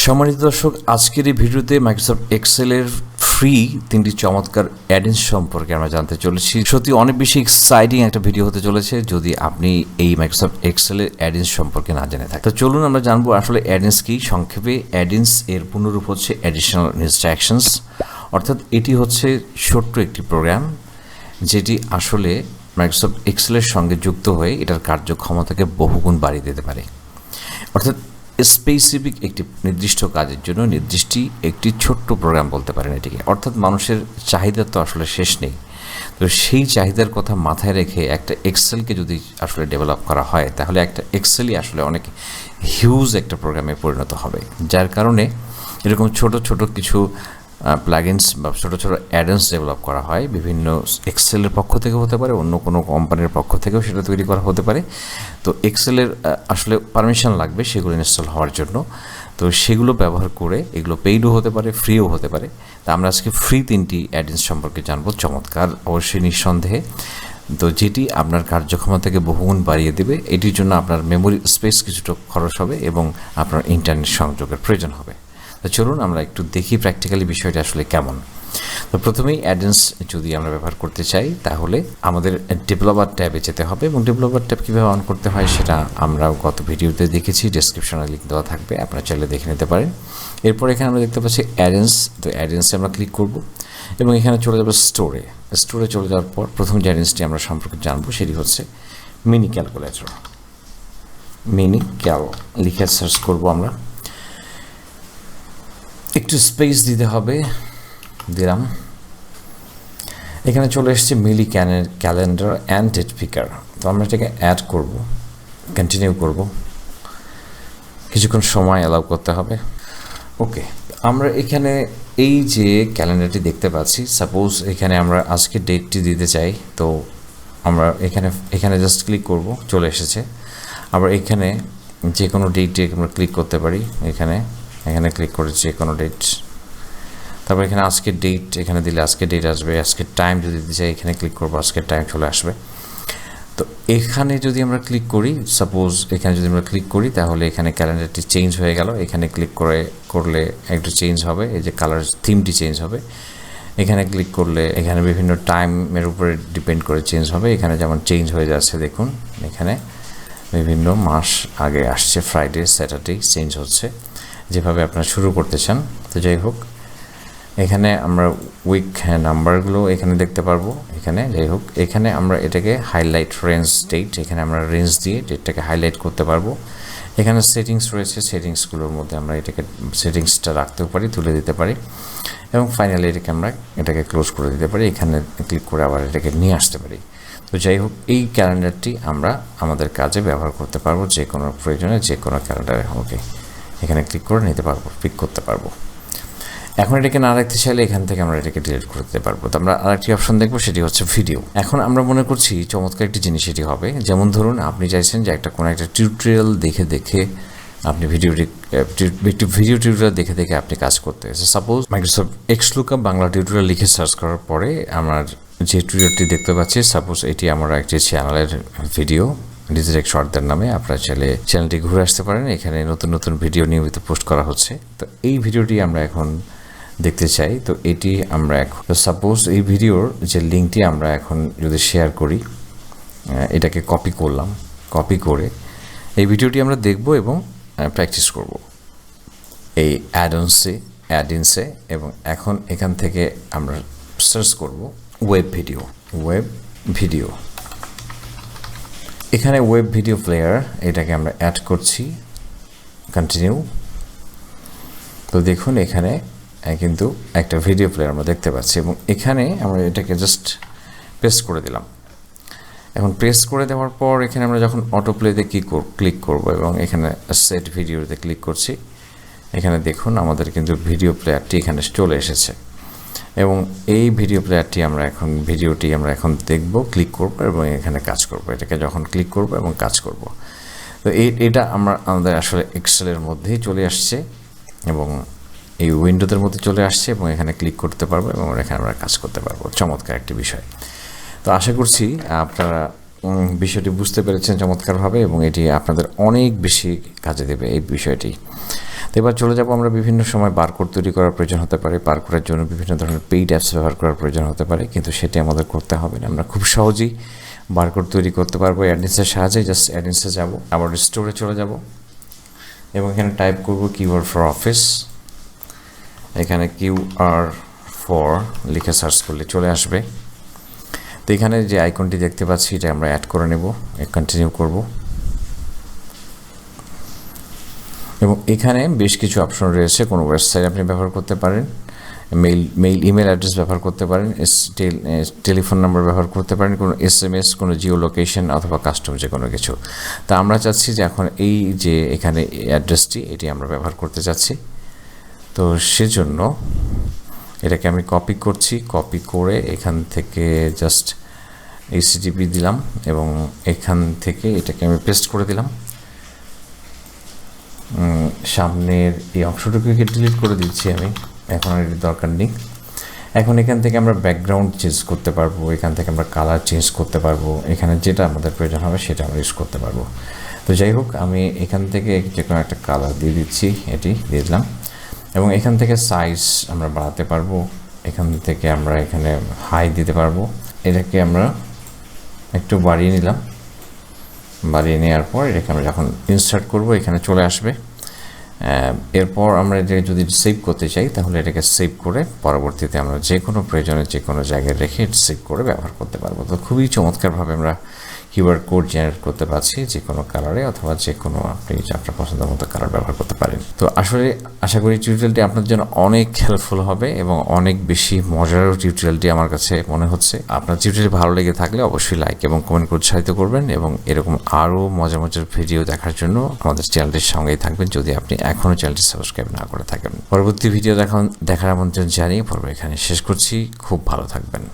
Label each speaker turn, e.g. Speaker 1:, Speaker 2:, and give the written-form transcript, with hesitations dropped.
Speaker 1: সম্মানিত দর্শক, আজকের এই ভিডিওতে মাইক্রোসফট এক্সেলের ফ্রি 3টি চমৎকার অ্যাডেন্স সম্পর্কে আমরা জানতে চলেছি। সত্যি অনেক বেশি এক্সাইটিং একটা ভিডিও হতে চলেছে যদি আপনি এই মাইক্রোসফট এক্সেলের অ্যাডেন্স সম্পর্কে না জেনে থাকেন। তো চলুন আমরা জানবো আসলে অ্যাডেন্স কি। সংক্ষেপে অ্যাডেন্স এর পূর্ণরূপ হচ্ছে অ্যাডিশনাল ইনস্ট্রাকশনস, অর্থাৎ এটি হচ্ছে ছোট্ট একটি প্রোগ্রাম যেটি আসলে মাইক্রোসফট এক্সেলের সঙ্গে যুক্ত হয়ে এটার কার্যক্ষমতাকে বহুগুণ বাড়িয়ে দিতে পারে। অর্থাৎ স্পেসিফিক একটি নির্দিষ্ট কাজের জন্য নির্দিষ্ট একটি ছোট্ট প্রোগ্রাম বলতে পারেন এটিকে। অর্থাৎ মানুষের চাহিদার তো আসলে শেষ নেই, তো সেই চাহিদার কথা মাথায় রেখে একটা এক্সেলকে যদি আসলে ডেভেলপ করা হয় তাহলে একটা এক্সেলই আসলে অনেক হিউজ একটা প্রোগ্রামে পরিণত হবে। যার কারণে এরকম ছোট ছোট কিছু প্লাগইনস বা ছোটো ছোটো অ্যাডন্স ডেভেলপ করা হয়, বিভিন্ন এক্সেলের পক্ষ থেকে হতে পারে, অন্য কোনো কোম্পানির পক্ষ থেকেও সেটা তৈরি করা হতে পারে। তো এক্সেলের আসলে পারমিশন লাগবে সেগুলো ইনস্টল হওয়ার জন্য, তো সেগুলো ব্যবহার করে এগুলো পেইডও হতে পারে, ফ্রিও হতে পারে। তা আমরা আজকে ফ্রি 3টি অ্যাডন্স সম্পর্কে জানবো, চমৎকার অবশ্যই নিঃসন্দেহে, তো যেটি আপনার কার্যক্ষমতাকে বহুগুণ বাড়িয়ে দেবে। এটির জন্য আপনার মেমোরি স্পেস কিছুটা খরচ হবে এবং আপনার ইন্টারনেট সংযোগের প্রয়োজন হবে। তো চলুন আমরা একটু দেখি প্র্যাকটিক্যালি বিষয়টা আসলে কেমন। তো প্রথমেই অ্যাডেন্স যদি আমরা ব্যবহার করতে চাই তাহলে আমাদের ডেভেলপার ট্যাবে যেতে হবে, এবং ডেভেলপার ট্যাব কীভাবে অন করতে হয় সেটা আমরা গত ভিডিওতে দেখেছি, ডেসক্রিপশনে লিঙ্ক দেওয়া থাকবে, আপনারা চাইলে দেখে নিতে পারেন। এরপর এখানে আমরা দেখতে পাচ্ছি অ্যাডেন্স, তো অ্যাডেন্সে আমরা ক্লিক করব এবং এখানে চলে যাবো স্টোরে। স্টোরে চলে যাওয়ার পর প্রথম যে অ্যাডেন্সটি আমরা সম্পর্কে জানবো সেটি হচ্ছে মিনি ক্যালকুলেটর। মিনি ক্যাল লিখে সার্চ করবো আমরা, একটু স্পেস দিতে হবে, দিলাম। এখানে চলে এসেছে মিলি ক্যালেন্ডার অ্যান্ড ডেট পিকার, তো আমরা এটাকে অ্যাড করব, কন্টিনিউ করব, কিছুক্ষণ সময় অ্যালাউ করতে হবে। ওকে, আমরা এখানে এই যে ক্যালেন্ডারটি দেখতে পাচ্ছি, সাপোজ এখানে আমরা আজকে ডেটটি দিতে চাই, তো আমরা এখানে জাস্ট ক্লিক করব, চলে এসেছে। আবার এখানে যে কোনো ডেটে আমরা ক্লিক করতে পারি, এখানে ক্লিক করে যে কোনো ডেট, তারপর এখানে আজকের ডেট এখানে দিলে আজকের ডেট আসবে, আজকের টাইম যদি দিতে চাই এখানে ক্লিক করবো, আজকের টাইম চলে আসবে। তো এখানে যদি আমরা ক্লিক করি, সাপোজ এখানে যদি আমরা ক্লিক করি তাহলে এখানে ক্যালেন্ডারটি চেঞ্জ হয়ে গেল। এখানে ক্লিক করলে একটু চেঞ্জ হবে, এই যে কালার থিমটি চেঞ্জ হবে। এখানে ক্লিক করলে এখানে বিভিন্ন টাইমের উপরে ডিপেন্ড করে চেঞ্জ হবে। এখানে যেমন চেঞ্জ হয়ে যাচ্ছে দেখুন, এখানে বিভিন্ন মাস আগে আসছে, ফ্রাইডে স্যাটারডে চেঞ্জ হচ্ছে, যেভাবে আপনারা শুরু করতে চান। তো যাই হোক, এখানে আমরা উইক নাম্বারগুলো এখানে দেখতে পারবো। এখানে যাই হোক, এখানে আমরা এটাকে হাইলাইট রেঞ্জ ডেট, এখানে আমরা রেঞ্জ দিয়ে ডেটটাকে হাইলাইট করতে পারবো। এখানে সেটিংস রয়েছে, সেটিংসগুলোর মধ্যে আমরা সেটিংসটা রাখতেও পারি, তুলে দিতে পারি, এবং ফাইনালি এটাকে ক্লোজ করে দিতে পারি। এখানে ক্লিক করে আবার এটাকে নিয়ে আসতে পারি। তো যাই হোক, এই ক্যালেন্ডারটি আমরা আমাদের কাজে ব্যবহার করতে পারবো, যে কোনো প্রয়োজনে যে কোনো ক্যালেন্ডারে। ওকে, এখানে ক্লিক করে নিতে পারবো, পিক করতে পারবো। এখন এটাকে না রাখতে চাইলে এখান থেকে আমরা এটাকে ডিলিট করে দিতে পারবো। তো আমরা আরেকটি অপশন দেখবো, সেটি হচ্ছে ভিডিও। এখন আমরা মনে করছি চমৎকার একটি জিনিস এটি হবে, যেমন ধরুন আপনি চাইছেন যে কোনো একটা টিউটোরিয়াল দেখে আপনি ভিডিও টিউটোরিয়াল দেখে আপনি কাজ করতে। সাপোজ মাইক্রোসফট এক্সলুকআপ বাংলা টিউটোরিয়াল লিখে সার্চ করার পরে আমার যে টিউটোরিয়ালটি দেখতে পাচ্ছি, সাপোজ এটি আমরা একটি চ্যানেলের ভিডিও, ডিজিটেক শর্টদের নামে। আপনারা চাইলে চ্যানেলটি ঘুরে আসতে পারেন, এখানে নতুন নতুন ভিডিও নিয়মিত পোস্ট করা হচ্ছে। তো এই ভিডিওটি আমরা এখন দেখতে চাই, তো এটি আমরা এখন সাপোজ এই ভিডিওর যে লিঙ্কটি আমরা এখন যদি শেয়ার করি, এটাকে কপি করলাম, কপি করে এই ভিডিওটি আমরা দেখব এবং প্র্যাকটিস করব এই অ্যাডেন্সে। এবং এখন এখান থেকে আমরা সার্চ করব ওয়েব ভিডিও। এখানে ওয়েব ভিডিও প্লেয়ার, এটাকে আমরা অ্যাড করছি, কন্টিনিউ। তো দেখুন এখানে কিন্তু একটা ভিডিও প্লেয়ার আমরা দেখতে পাচ্ছি, এবং এখানে আমরা এটাকে জাস্ট পেস্ট করে দিলাম। এখন পেস্ট করে দেওয়ার পর এখানে আমরা যখন অটো প্লেতে ক্লিক করব এবং এখানে সেট ভিডিওতে ক্লিক করছি, এখানে দেখুন আমাদের কিন্তু ভিডিও প্লেয়ারটি এখানে চলে এসেছে, এবং এই ভিডিও প্লেয়ারটি ভিডিওটি আমরা এখন দেখব, ক্লিক করব এবং এখানে কাজ করব। এটাকে যখন ক্লিক করব এবং কাজ করব, তো এটা আমাদের আসলে এক্সেলের মধ্যেই চলে আসছে এবং এই উইন্ডোদের মধ্যে চলে আসছে, এবং এখানে ক্লিক করতে পারবো এবং এখানে আমরা কাজ করতে পারবো। চমৎকার একটি বিষয়। তো আশা করছি আপনারা বিষয়টি বুঝতে পেরেছেন চমৎকারভাবে, এবং এটি আপনাদের অনেক বেশি কাজে দেবে এই বিষয়টি। এবার চলে যাব আমরা বিভিন্ন সময় বারকোড তৈরি করার প্রয়োজন হতে পারে, বারকোডের জন্য বিভিন্ন ধরনের পেইড অ্যাপস ব্যবহার করার প্রয়োজন হতে পারে, কিন্তু সেটি আমাদের করতে হবে না। আমরা খুব সহজেই বারকোড তৈরি করতে পারবো অ্যাড্রেসের সাহায্যে। জাস্ট অ্যাড্রেসে যাব, আবার স্টোরে চলে যাব এবং এখানে টাইপ করব কিওয়ার্ড ফর অফিস। এখানে QR4 লিখে সার্চ করলে চলে আসবে। তো এখানে যে আইকনটি দেখতে পাচ্ছি এটা আমরা অ্যাড করে নেব, কন্টিনিউ করব। এবং এখানে বেশ কিছু অপশন রয়েছে। কোনো ওয়েবসাইট আপনি ব্যবহার করতে পারেন, ইমেল অ্যাড্রেস ব্যবহার করতে পারেন, টেলিফোন নাম্বার ব্যবহার করতে পারেন, কোনো SMS, কোনো জিও লোকেশন অথবা কাস্টম যে কোনো কিছু। তা আমরা চাচ্ছি যে এখন এই যে এখানে অ্যাড্রেসটি এটি আমরা ব্যবহার করতে চাচ্ছি। তো সেজন্য এটাকে আমি কপি করছি, কপি করে এখান থেকে জাস্ট HTTP দিলাম এবং এখান থেকে এটাকে আমি পেস্ট করে দিলাম। সামনের এই অংশটুকুকে ডিলিট করে দিচ্ছি আমি, এখন আর এর দরকার নেই। এখন এখান থেকে আমরা ব্যাকগ্রাউন্ড চেঞ্জ করতে পারবো, এখান থেকে আমরা কালার চেঞ্জ করতে পারবো, এখানে যেটা আমাদের প্রয়োজন হবে সেটা আমরা ইউজ করতে পারবো। তো যাই হোক, আমি এখান থেকে যে কোনো একটা কালার দিয়ে দিচ্ছি, এটি দিয়ে দিলাম। এবং এখান থেকে সাইজ আমরা বাড়াতে পারবো, এখান থেকে আমরা এখানে হাই দিতে পারবো। এটাকে আমরা একটু বাড়িয়ে নিলাম, বাড়িয়ে নেওয়ার পর এটাকে আমরা যখন ইনসার্ট করব এখানে চলে আসবে। এরপর আমরা এটাকে যদি সেভ করতে চাই তাহলে এটাকে সেভ করে পরবর্তীতে আমরা যে কোনো প্রয়োজনে যে কোনো জায়গায় রেখে সেভ করে ব্যবহার করতে পারবো। তো খুবই চমৎকারভাবে আমরা কিউআর কোড জেনারেট করতে পারছি যে কোনো কালারে, অথবা যে কোনো আপনি আপনার পছন্দের মতো কালার ব্যবহার করতে পারেন। তো আসলে আশা করি টিউটোরিয়ালটি আপনার জন্য অনেক হেল্পফুল হবে এবং অনেক বেশি মজারও টিউটোরিয়ালটি আমার কাছে মনে হচ্ছে। আপনার টিউটোরিয়াল ভালো লেগে থাকলে অবশ্যই লাইক এবং কমেন্ট করে উৎসাহিত করবেন এবং এরকম আরও মজার মজার ভিডিও দেখার জন্য আমাদের চ্যানেলটির সঙ্গেই থাকবেন যদি আপনি এখনও চ্যানেলটি সাবস্ক্রাইব না করে থাকেন। পরবর্তী ভিডিও দেখার আমন্ত্রণ জানিয়ে পর্ব এখানে শেষ করছি। খুব ভালো থাকবেন।